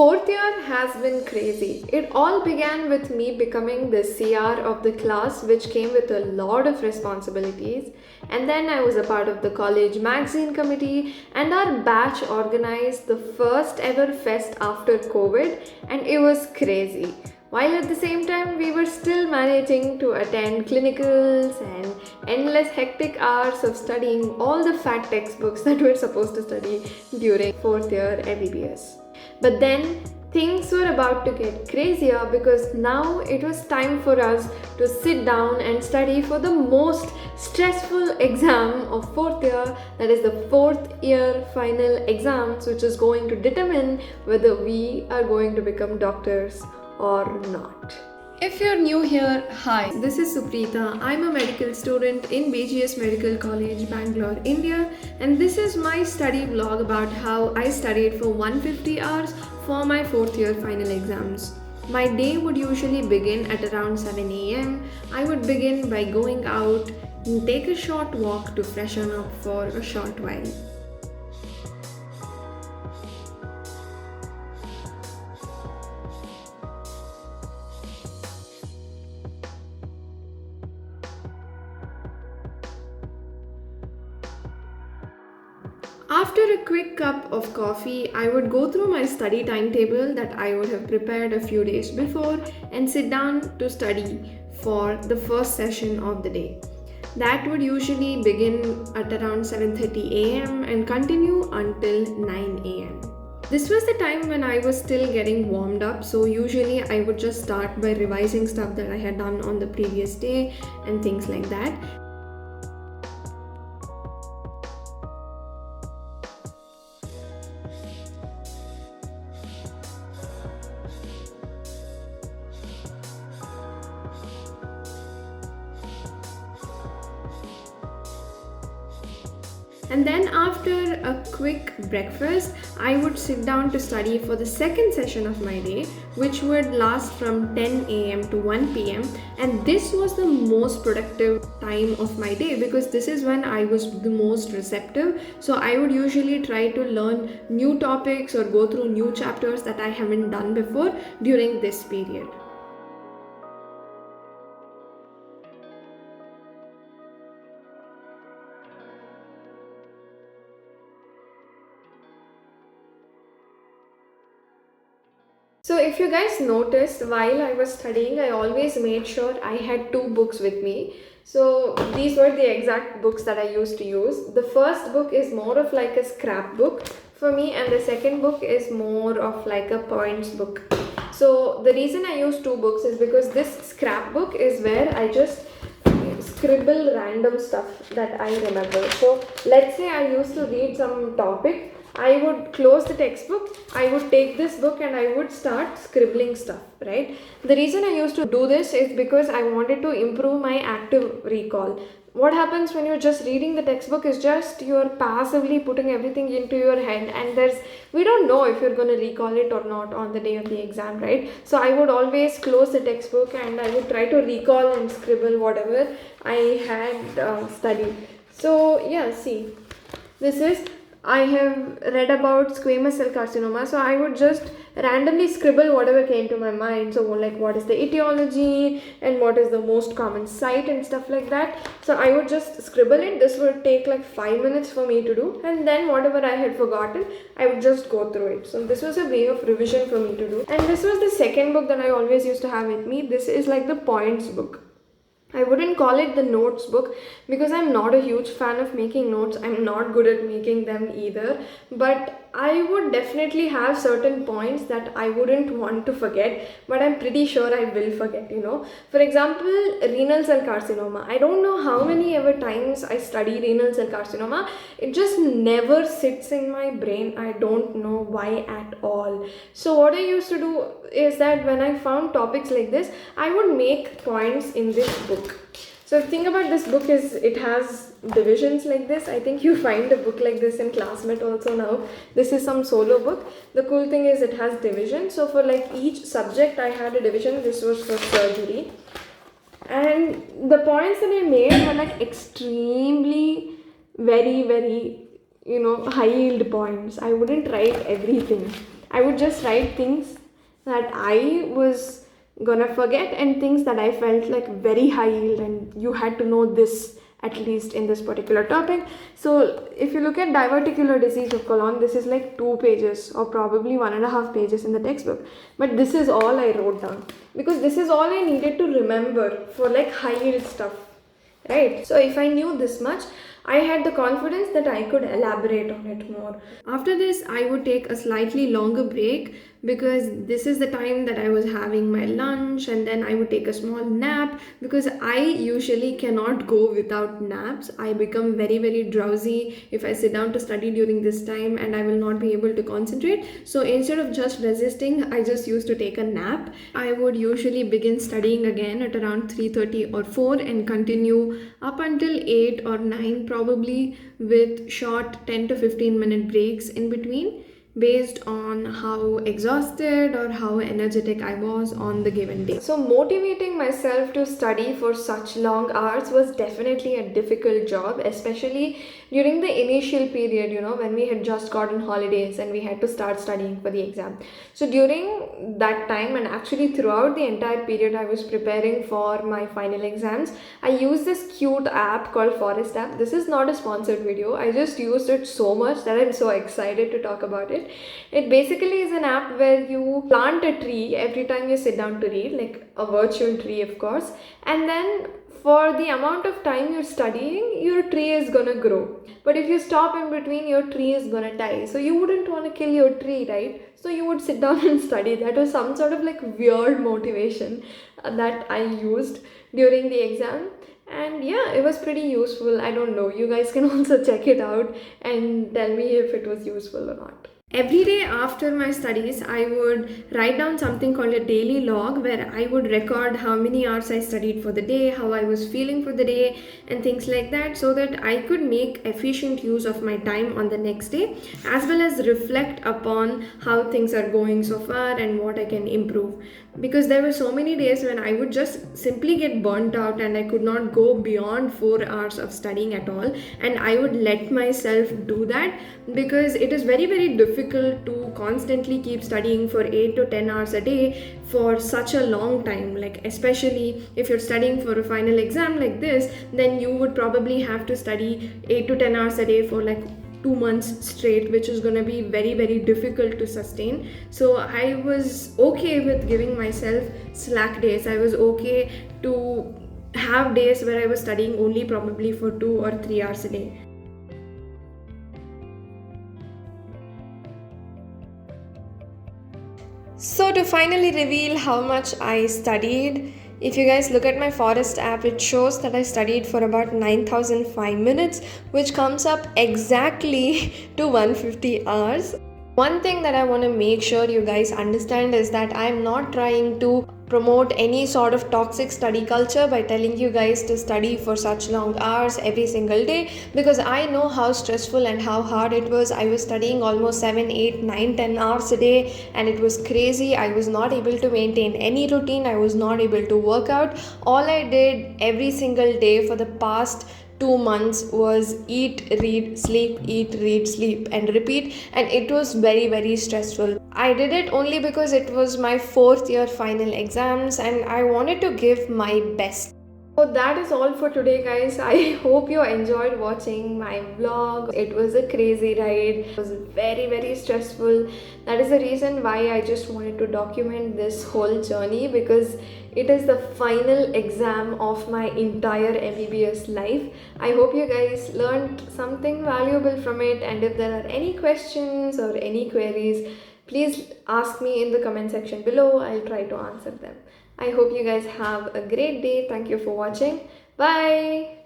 Fourth year has been crazy. It all began with me becoming the CR of the class, which came with a lot of responsibilities. And then I was a part of the college magazine committee, and our batch organized the first ever fest after COVID, and it was crazy. While at the same time, we were still managing to attend clinicals and endless hectic hours of studying all the fat textbooks that we're supposed to study during fourth year MBBS. But then things were about to get crazier because now it was time for us to sit down and study for the most stressful exam of fourth year, that is the fourth year final exams, which is going to determine whether we are going to become doctors or not. If you're new here, hi, this is Supreeta. I'm a medical student in BGS Medical College, Bangalore, India, and this is my study vlog about how I studied for 150 hours for my fourth year final exams. My day would usually begin at around 7 a.m. I would begin by going out and take a short walk to freshen up for a short while. After a quick cup of coffee, I would go through my study timetable that I would have prepared a few days before and sit down to study for the first session of the day. That would usually begin at around 7:30 a.m. and continue until 9 a.m. This was the time when I was still getting warmed up, so usually I would just start by revising stuff that I had done on the previous day and things like that. And then after a quick breakfast, I would sit down to study for the second session of my day, which would last from 10 a.m. to 1 p.m. And this was the most productive time of my day because this is when I was the most receptive. So I would usually try to learn new topics or go through new chapters that I haven't done before during this period. So if you guys noticed, while I was studying, I always made sure I had two books with me. So these were the exact books that I used to use. The first book is more of like a scrapbook for me, and the second book is more of like a points book. So the reason I use two books is because this scrapbook is where I just scribble random stuff that I remember. So let's say I used to read some topic, I would close the textbook, I would take this book and I would start scribbling stuff, right? The reason I used to do this is because I wanted to improve my active recall. What happens when you're just reading the textbook is just you're passively putting everything into your head, and we don't know if you're going to recall it or not on the day of the exam, right? So I would always close the textbook and I would try to recall and scribble whatever I had studied. So yeah, see, I have read about squamous cell carcinoma, so I would just randomly scribble whatever came to my mind. So like what is the etiology and what is the most common site and stuff like that. So I would just scribble it. This would take like 5 minutes for me to do, and then whatever I had forgotten, I would just go through it. So this was a way of revision for me to do. And this was the second book that I always used to have with me. This is like the points book. I wouldn't call it the notes book because I'm not a huge fan of making notes. I'm not good at making them either. But I would definitely have certain points that I wouldn't want to forget, but I'm pretty sure I will forget, For example, renal cell carcinoma. I don't know how many ever times I study renal cell carcinoma. It just never sits in my brain. I don't know why at all. So what I used to do is that when I found topics like this, I would make points in this book. So the thing about this book is it has divisions like this. I think you find a book like this in Classmate also now. This is some solo book. The cool thing is it has divisions. So for like each subject I had a division. This was for surgery. And the points that I made were like extremely very, very, high yield points. I wouldn't write everything. I would just write things that I was gonna forget and things that I felt like very high yield and you had to know this at least in this particular topic. So if you look at diverticular disease of colon, this is like 2 pages or probably 1.5 pages in the textbook. But this is all I wrote down because this is all I needed to remember for like high yield stuff, right? So if I knew this much, I had the confidence that I could elaborate on it more. After this, I would take a slightly longer break because this is the time that I was having my lunch, and then I would take a small nap because I usually cannot go without naps. I become very, very drowsy if I sit down to study during this time, and I will not be able to concentrate. So instead of just resisting, I just used to take a nap. I would usually begin studying again at around 3:30 or 4 and continue up until 8 or 9 probably, with short 10 to 15 minute breaks in between based on how exhausted or how energetic I was on the given day. So motivating myself to study for such long hours was definitely a difficult job, especially during the initial period, when we had just gotten holidays and we had to start studying for the exam. So during that time, and actually throughout the entire period I was preparing for my final exams, I used this cute app called Forest app. This is not a sponsored video. I just used it so much that I'm so excited to talk about it. It basically is an app where you plant a tree every time you sit down to read, like a virtual tree, of course, and then for the amount of time you're studying, your tree is gonna grow. But if you stop in between, your tree is gonna die. So you wouldn't want to kill your tree, right? So you would sit down and study. That was some sort of like weird motivation that I used during the exam. And yeah, it was pretty useful. I don't know. You guys can also check it out and tell me if it was useful or not. Every day after my studies, I would write down something called a daily log where I would record how many hours I studied for the day, how I was feeling for the day, and things like that, so that I could make efficient use of my time on the next day, as well as reflect upon how things are going so far and what I can improve. Because there were so many days when I would just simply get burnt out and I could not go beyond 4 hours of studying at all, and I would let myself do that because it is very, very difficult to constantly keep studying for 8 to 10 hours a day for such a long time. Like especially if you're studying for a final exam like this, then you would probably have to study 8 to 10 hours a day for like 2 months straight, which is going to be very, very difficult to sustain. So I was okay with giving myself slack days. I was okay to have days where I was studying only probably for 2 or 3 hours a day. So to finally reveal how much I studied, if you guys look at my Forest app, it shows that I studied for about 9,005 minutes, which comes up exactly to 150 hours. One thing that I want to make sure you guys understand is that I'm not trying to promote any sort of toxic study culture by telling you guys to study for such long hours every single day, because I know how stressful and how hard it was. I was studying almost 7, 8, 9, 10 hours a day and it was crazy. I was not able to maintain any routine. I was not able to work out. All I did every single day for the past 2 months was eat, read, sleep, eat, read, sleep, and repeat, and it was very, very stressful. I did it only because it was my 4th year final exams and I wanted to give my best. So that is all for today, guys. I hope you enjoyed watching my vlog. It was a crazy ride. It was very, very stressful. That is the reason why I just wanted to document this whole journey, because it is the final exam of my entire MBBS life. I hope you guys learned something valuable from it, and if there are any questions or any queries, please ask me in the comment section below. I'll try to answer them. I hope you guys have a great day. Thank you for watching. Bye.